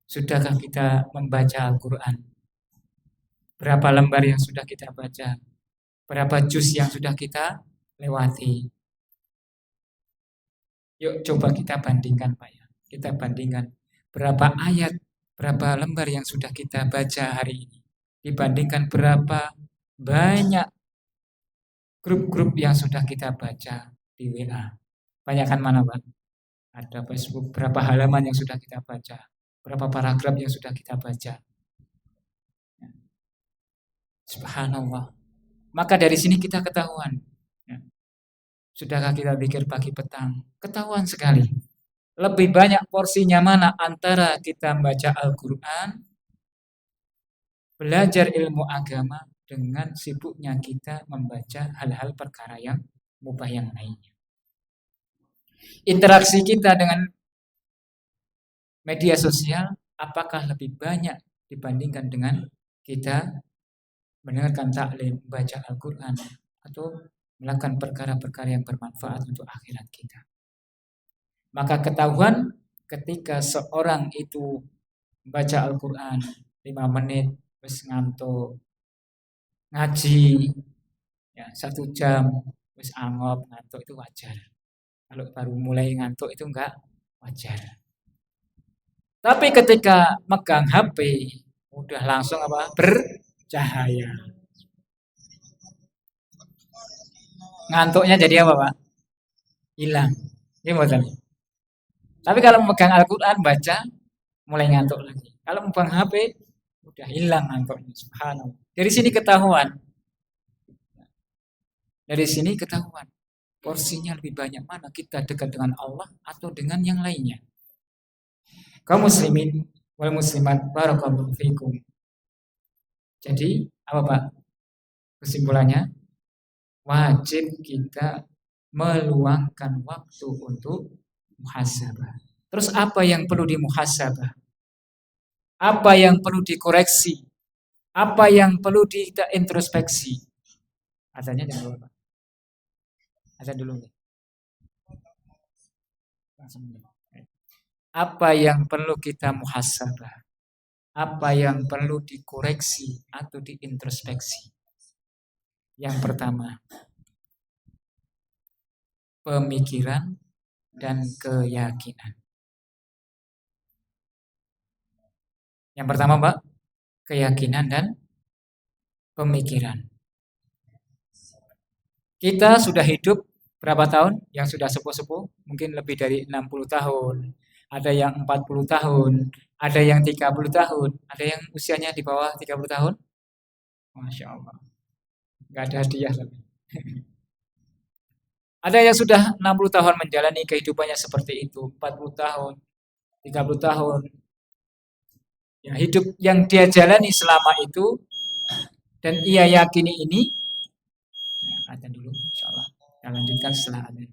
sudahkah kita membaca Al-Quran? Berapa lembar yang sudah kita baca? Berapa juz yang sudah kita lewati? Yuk coba kita bandingkan, Pak ya. Kita bandingkan berapa ayat, berapa lembar yang sudah kita baca hari ini. Dibandingkan berapa banyak grup-grup yang sudah kita baca di WA. Banyakkan mana, Pak? Ada Facebook, berapa halaman yang sudah kita baca, berapa paragraf yang sudah kita baca. Subhanallah. Maka dari sini kita ketahuan. Ya. Sudahkah kita pikir pagi petang? Ketahuan sekali. Lebih banyak porsinya mana antara kita membaca Al-Quran, belajar ilmu agama, dengan sibuknya kita membaca hal-hal perkara yang mubah yang lainnya. Interaksi kita dengan media sosial, apakah lebih banyak dibandingkan dengan kita mendengarkan taklim, membaca Al-Quran, atau melakukan perkara-perkara yang bermanfaat untuk akhirat kita. Maka ketahuan ketika seorang itu membaca Al-Quran 5 menit, terus ngantuk, ngaji, ya, 1 jam, terus angop, ngantuk, itu wajar. Kalau baru mulai ngantuk itu enggak wajar. Tapi ketika megang HP, udah langsung apa? Bercahaya. Ngantuknya jadi apa, Pak? Hilang. Ini betul. Tapi kalau memegang Al-Quran, baca, mulai ngantuk lagi. Kalau memegang HP, udah hilang ngantuknya. Subhanallah. Dari sini ketahuan. Dari sini ketahuan. Porsinya lebih banyak mana kita dekat dengan Allah atau dengan yang lainnya. Kaum muslimin wal muslimat barakallahu fiikum. Jadi, apa Pak? Kesimpulannya, wajib kita meluangkan waktu untuk muhasabah. Terus apa yang perlu dimuhasabah? Apa yang perlu dikoreksi? Apa yang perlu kita introspeksi? Azannya jangan lupa. Azan dulu. Langsung. Apa yang perlu kita muhasabah? Apa yang perlu dikoreksi atau diintrospeksi? Yang pertama, pemikiran dan keyakinan. Yang pertama, Mbak, keyakinan dan pemikiran. Kita sudah hidup berapa tahun? Yang sudah sepuh-sepuh, mungkin lebih dari 60 tahun. Ada yang 40 tahun, ada yang 30 tahun, ada yang usianya di bawah 30 tahun. Masya Allah. Nggak ada hadiah lagi. Ada yang sudah 60 tahun menjalani kehidupannya seperti itu, 40 tahun, 30 tahun. Ya, hidup yang dia jalani selama itu dan ia yakini ini, ya, ada dulu insyaallah. Kita lanjutkan setelah ada.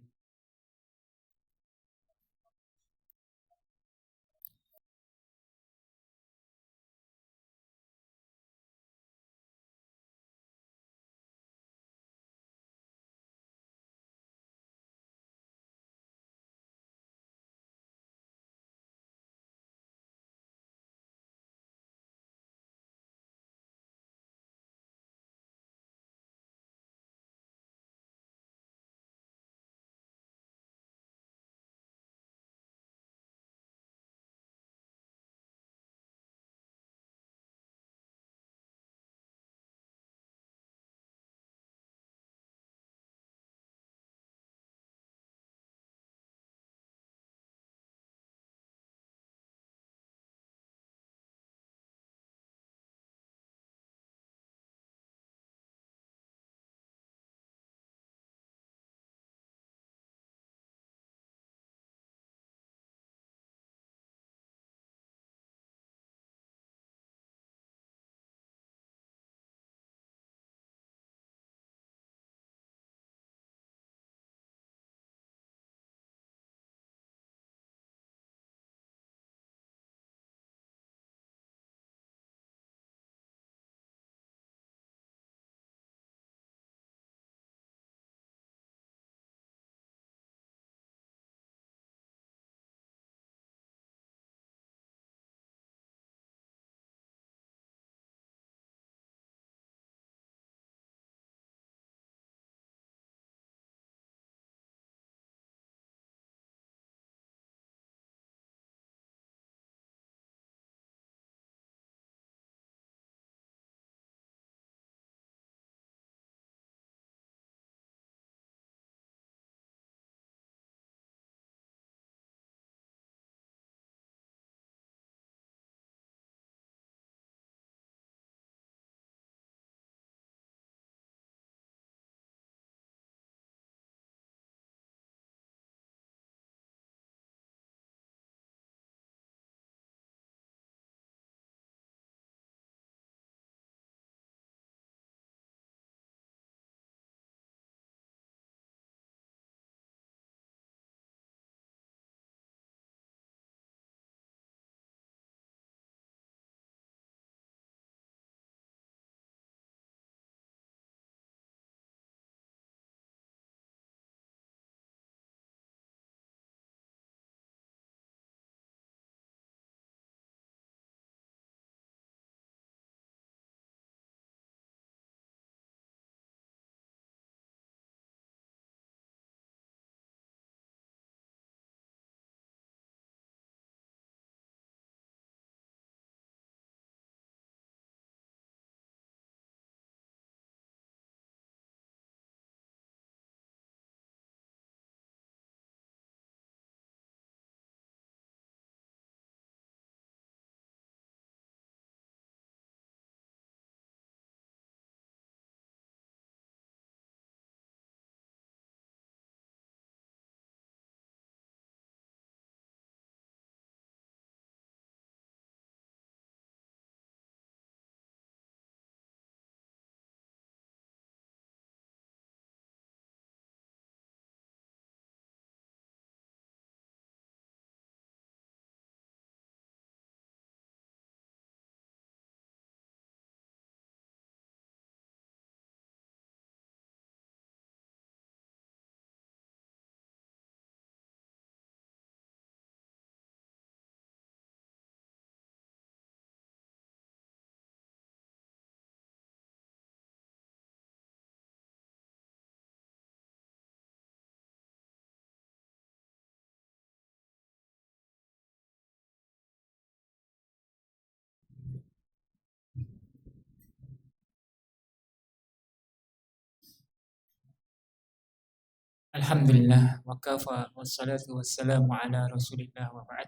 Alhamdulillah wa kafa wassalatu wassalamu ala Rasulillah wa ba'd.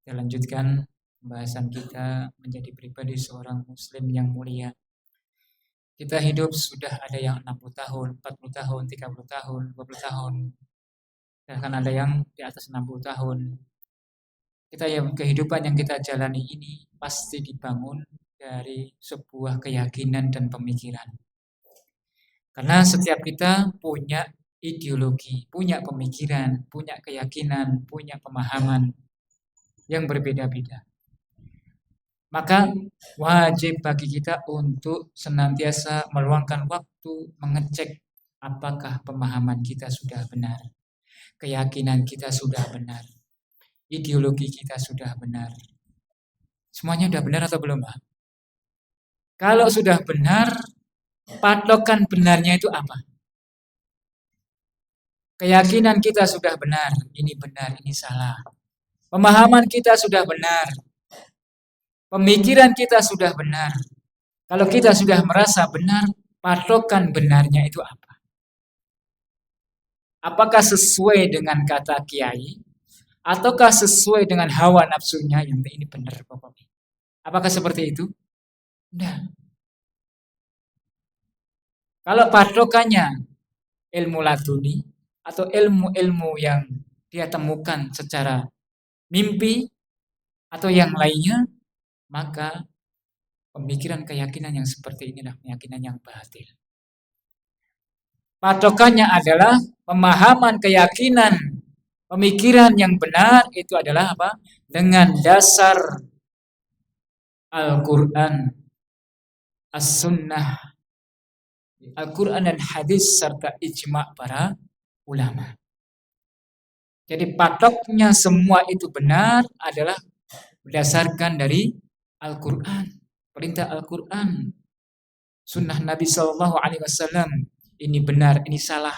Kita lanjutkan pembahasan kita menjadi pribadi seorang muslim yang mulia. Kita hidup sudah ada yang 60 tahun, 40 tahun, 30 tahun, 20 tahun. Bahkan ada yang di atas 60 tahun. Kehidupan yang kita jalani ini pasti dibangun dari sebuah keyakinan dan pemikiran. Karena setiap kita punya ideologi, punya pemikiran, punya keyakinan, punya pemahaman yang berbeda-beda. Maka wajib bagi kita untuk senantiasa meluangkan waktu mengecek apakah pemahaman kita sudah benar, keyakinan kita sudah benar, ideologi kita sudah benar. Semuanya sudah benar atau belum, Pak? Kalau sudah benar, patokan benarnya itu apa? Keyakinan kita sudah benar, ini salah. Pemahaman kita sudah benar. Pemikiran kita sudah benar. Kalau kita sudah merasa benar, patokan benarnya itu apa? Apakah sesuai dengan kata kiai? Ataukah sesuai dengan hawa nafsunya yang ini benar pokoknya? Apakah seperti itu? Tidak. Kalau patokannya ilmu laduni, atau ilmu-ilmu yang dia temukan secara mimpi atau yang lainnya, maka pemikiran keyakinan yang seperti inilah keyakinan yang batil. Patokannya adalah pemahaman keyakinan, pemikiran yang benar itu adalah apa? Dengan dasar Al-Quran, As-Sunnah, Al-Quran dan hadis serta ijma' para ulama. Jadi patoknya semua itu benar adalah berdasarkan dari Al-Quran, perintah Al-Quran, sunnah Nabi SAW. Ini benar, ini salah.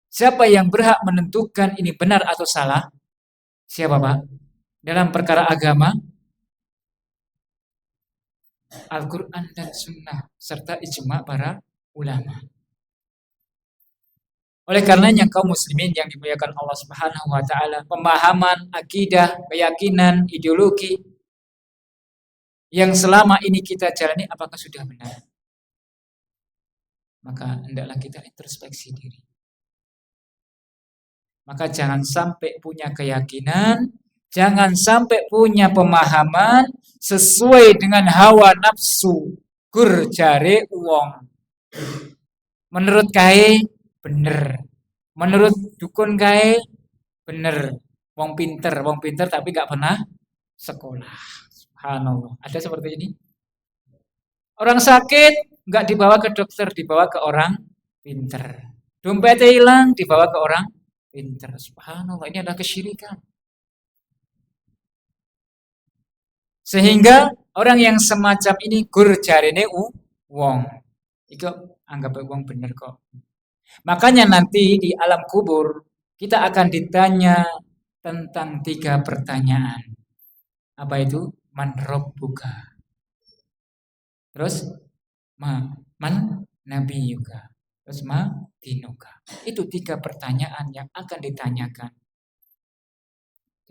Siapa yang berhak menentukan ini benar atau salah? Siapa, Pak? Dalam perkara agama, Al-Quran dan sunnah serta ijma' para ulama. Oleh karenanya kaum muslimin yang dimuliakan Allah Subhanahu wa taala, pemahaman, akidah, keyakinan, ideologi yang selama ini kita jalani apakah sudah benar? Maka hendaklah kita introspeksi diri. Maka jangan sampai punya keyakinan, jangan sampai punya pemahaman sesuai dengan hawa nafsu, gur jare wong. Menurut kae bener. Menurut dukun kae bener. Wong pinter tapi gak pernah sekolah. Subhanallah. Ada seperti ini? Orang sakit gak dibawa ke dokter, dibawa ke orang pinter. Dompetnya hilang, dibawa ke orang pinter. Subhanallah, ini adalah kesyirikan. Sehingga orang yang semacam ini gur jarene wong. Iku anggap wong bener kok. Makanya nanti di alam kubur kita akan ditanya tentang 3 pertanyaan. Apa itu? Man rabbuka. Terus man nabiyuka. Terus ma dinuka. Itu 3 pertanyaan yang akan ditanyakan.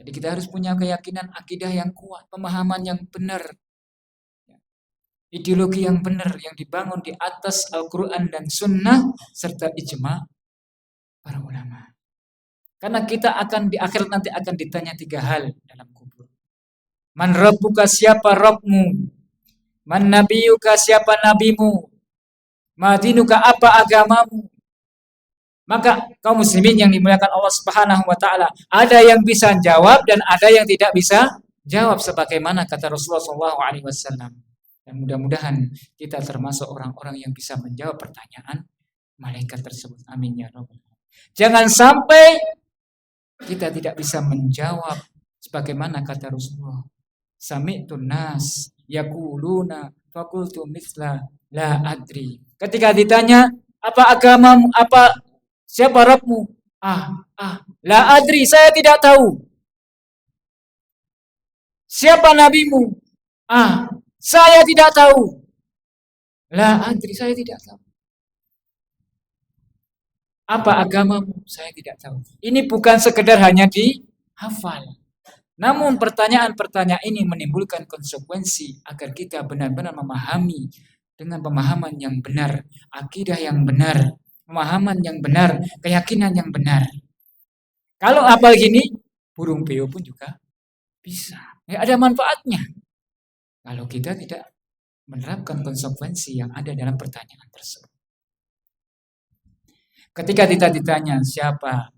Jadi kita harus punya keyakinan akidah yang kuat, pemahaman yang benar. Ideologi yang benar yang dibangun di atas Al-Quran dan Sunnah serta ijma' para ulama. Karena kita akan di akhirat nanti akan ditanya 3 hal dalam kubur. Man rabbuka, siapa Rabbmu? Man nabiyuka, siapa nabimu? Ma dinuka, apa agamamu? Maka kaum muslimin yang dimuliakan Allah Subhanahu wa taala, ada yang bisa jawab dan ada yang tidak bisa jawab sebagaimana kata Rasulullah SAW. Dan mudah-mudahan kita termasuk orang-orang yang bisa menjawab pertanyaan malaikat tersebut. Amin ya rabbal alamin. Jangan sampai kita tidak bisa menjawab sebagaimana kata Rasulullah. Sami'tun nas yaquluna faqultu mithla la adri. Ketika ditanya, apa agamamu? Siapa Rabbmu? La adri, saya tidak tahu. Siapa nabimu? Saya tidak tahu. La adri, saya tidak tahu. Apa agamamu? Saya tidak tahu. Ini bukan sekedar hanya dihafal. Namun pertanyaan-pertanyaan ini menimbulkan konsekuensi agar kita benar-benar memahami dengan pemahaman yang benar, akidah yang benar, pemahaman yang benar, keyakinan yang benar. Kalau hafal gini, burung beo pun juga bisa. Ya, ada manfaatnya. Kalau kita tidak menerapkan konsekuensi yang ada dalam pertanyaan tersebut. Ketika kita ditanya siapa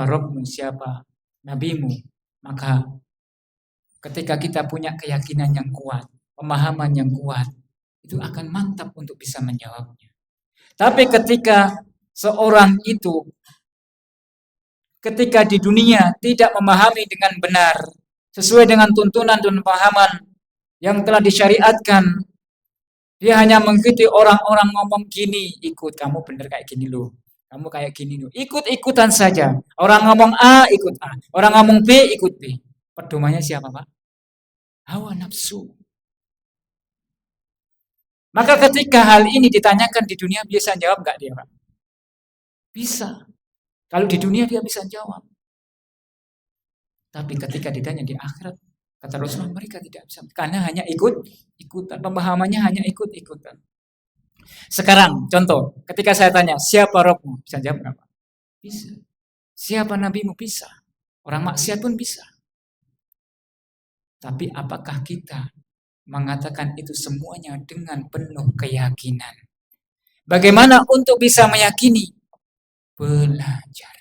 Robmu, siapa Nabimu, maka ketika kita punya keyakinan yang kuat, pemahaman yang kuat, itu akan mantap untuk bisa menjawabnya. Tapi ketika seorang itu ketika di dunia tidak memahami dengan benar, sesuai dengan tuntunan dan pemahaman yang telah disyariatkan, dia hanya mengikuti orang-orang ngomong gini, ikut kamu bener kayak gini loh. Kamu kayak gini loh. Ikut-ikutan saja. Orang ngomong A, ikut A. Orang ngomong B, ikut B. Pedomannya siapa, Pak? Hawa nafsu. Maka ketika hal ini ditanyakan di dunia, bisa jawab nggak dia, Pak? Bisa. Kalau di dunia dia bisa jawab. Tapi ketika ditanya di akhirat, kata Rasulullah, mereka tidak bisa. Karena hanya ikut-ikutan. Pemahamannya hanya ikut-ikutan. Sekarang, contoh, ketika saya tanya, siapa Robmu? Bisa jawab nggak, Pak? Bisa. Siapa Nabimu? Bisa. Orang maksiat pun bisa. Tapi apakah kita mengatakan itu semuanya dengan penuh keyakinan? Bagaimana untuk bisa meyakini? Belajar.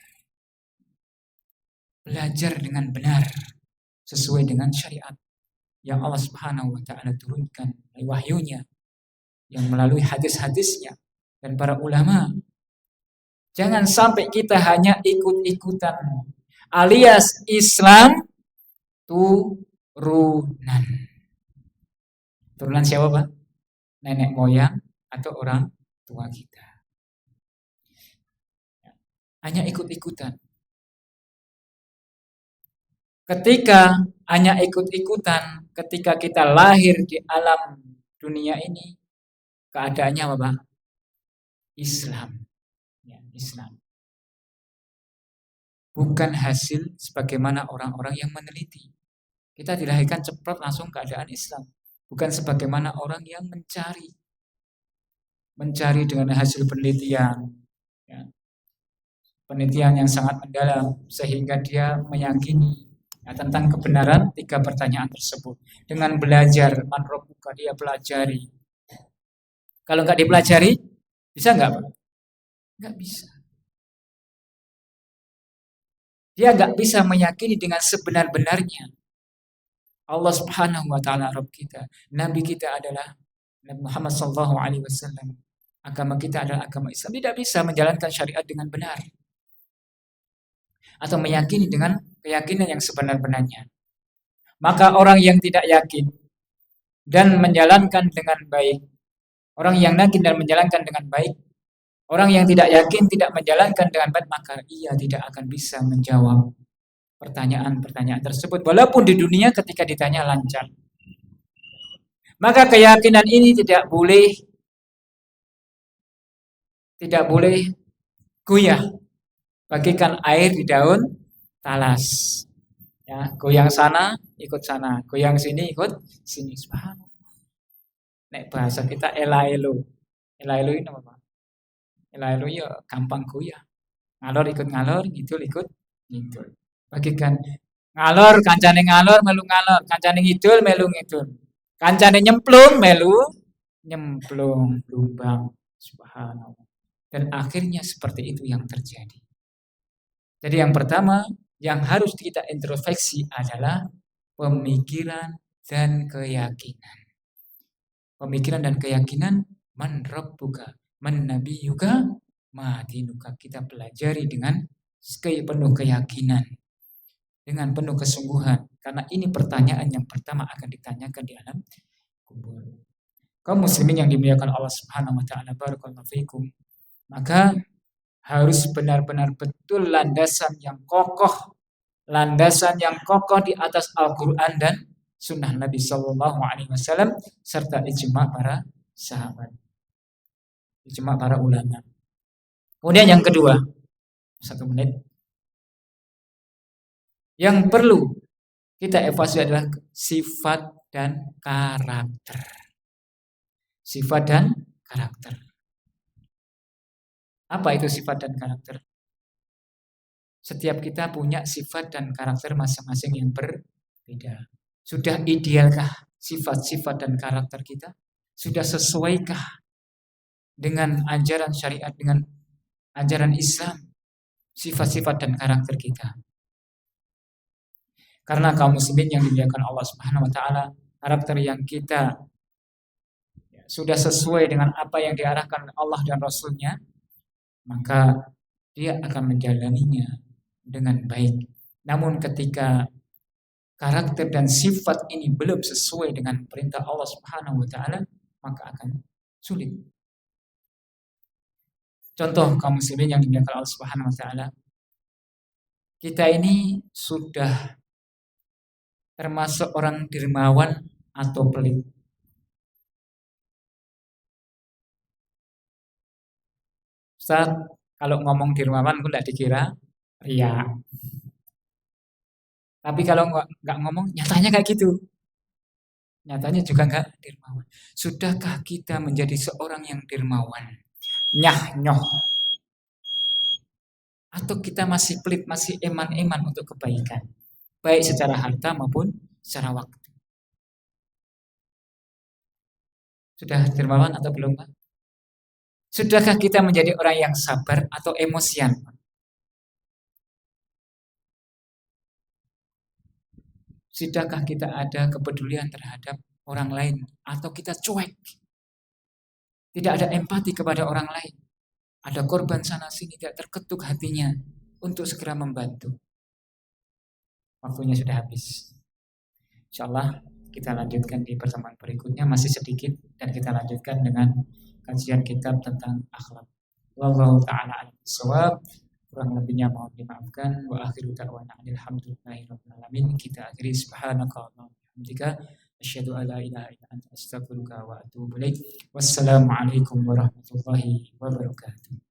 Belajar dengan benar. Sesuai dengan syariat yang Allah Subhanahu wa ta'ala turunkan melalui wahyunya, yang melalui hadis-hadisnya dan para ulama. Jangan sampai kita hanya ikut-ikutan, alias Islam turunan. Turunan siapa, Pak? Nenek moyang atau orang tua kita. Hanya ikut-ikutan. Ketika hanya ikut-ikutan, ketika kita lahir di alam dunia ini, keadaannya apa, Pak? Islam. Ya, Islam. Bukan hasil sebagaimana orang-orang yang meneliti. Kita dilahirkan cepat langsung keadaan Islam. Bukan sebagaimana orang yang mencari dengan hasil penelitian. Ya. Penelitian yang sangat mendalam sehingga dia meyakini tentang kebenaran 3 pertanyaan tersebut. Dengan belajar, man rabbuka, dia pelajari. Kalau nggak dipelajari, bisa nggak, Pak? Nggak bisa. Dia nggak bisa meyakini dengan sebenar-benarnya. Allah Subhanahu wa ta'ala Rabb kita. Nabi kita adalah Nabi Muhammad sallallahu alaihi wasallam. Agama kita adalah agama Islam. Tidak bisa menjalankan syariat dengan benar. Atau meyakini dengan keyakinan yang sebenar-benarnya. Maka orang yang tidak yakin dan menjalankan dengan baik, orang yang yakin dan menjalankan dengan baik, orang yang tidak yakin tidak menjalankan dengan baik, maka ia tidak akan bisa menjawab pertanyaan-pertanyaan tersebut walaupun di dunia ketika ditanya lancar. Maka keyakinan ini tidak boleh goyah. Bagikan air di daun talas. Ya, goyang sana, ikut sana. Goyang sini, ikut sini. Subhanallah. Nek bahasa kita elaelo. Elaelo ini apa, Pak? Elaelo ya gampang goyah. Ngalor ikut ngalor, ngidul ikut ngidul. Bagikan ngalor, kancane ngalor, melu ngalor. Kancane ngidul, melu ngidul. Kancane nyemplung, melu nyemplung. Lubang. Subhanallah. Dan akhirnya seperti itu yang terjadi. Jadi yang pertama yang harus kita introspeksi adalah pemikiran dan keyakinan. Pemikiran dan keyakinan, man rabbuka, man nabiyuka, ma dinuka. Kita pelajari dengan penuh keyakinan, dengan penuh kesungguhan. Karena ini pertanyaan yang pertama akan ditanyakan di alam kubur. Kaum muslimin yang dimuliakan Allah Subhanahu wa ta'ala, barakallahu fikum. Maka harus benar-benar betul landasan yang kokoh di atas Al-Quran dan Sunnah Nabi Sallallahu Alaihi Wasallam serta ijma para sahabat, ijma para ulama. Kemudian yang kedua, 1 menit. Yang perlu kita evaluasi adalah sifat dan karakter. Sifat dan karakter. Apa itu sifat dan karakter? Setiap kita punya sifat dan karakter masing-masing yang berbeda. Sudah idealkah sifat-sifat dan karakter kita? Sudah sesuaikah dengan ajaran syariat, dengan ajaran Islam, sifat-sifat dan karakter kita? Karena kaum muslimin yang dimuliakan Allah Subhanahu wa taala, karakter yang kita sudah sesuai dengan apa yang diarahkan Allah dan Rasul-Nya, maka dia akan menjalaninya dengan baik. Namun ketika karakter dan sifat ini belum sesuai dengan perintah Allah Subhanahu wa taala, maka akan sulit. Contoh kaum muslimin yang dimuliakan Allah Subhanahu wa taala, kita ini sudah termasuk orang dermawan atau pelit. Ustaz, kalau ngomong dermawan aku tidak dikira ria. Tapi kalau nggak ngomong, nyatanya kayak gitu. Nyatanya juga nggak dermawan. Sudahkah kita menjadi seorang yang dermawan? Nyah nyoh. Atau kita masih pelit, masih eman-eman untuk kebaikan, baik secara harta maupun secara waktu. Sudah dermawan atau belum, Pak? Sudahkah kita menjadi orang yang sabar atau emosian, Pak? Sudahkah kita ada kepedulian terhadap orang lain atau kita cuek? Tidak ada empati kepada orang lain. Ada korban sana sini, tidak terketuk hatinya untuk segera membantu. Waktunya sudah habis. Insyaallah kita lanjutkan di pertemuan berikutnya, masih sedikit, dan kita lanjutkan dengan kajian kitab tentang akhlak. Wallahu ta'ala a'lam bishawab. Kurang lebihnya mohon dimaafkan. Wa akhiru da'wana alhamdulillahirabbil alamin. Kita akhiri subhanaka wa bihamdika asyhadu an la ilaha illa anta astaghfiruka wa atubu ilaik. Wassalamualaikum warahmatullahi wabarakatuh.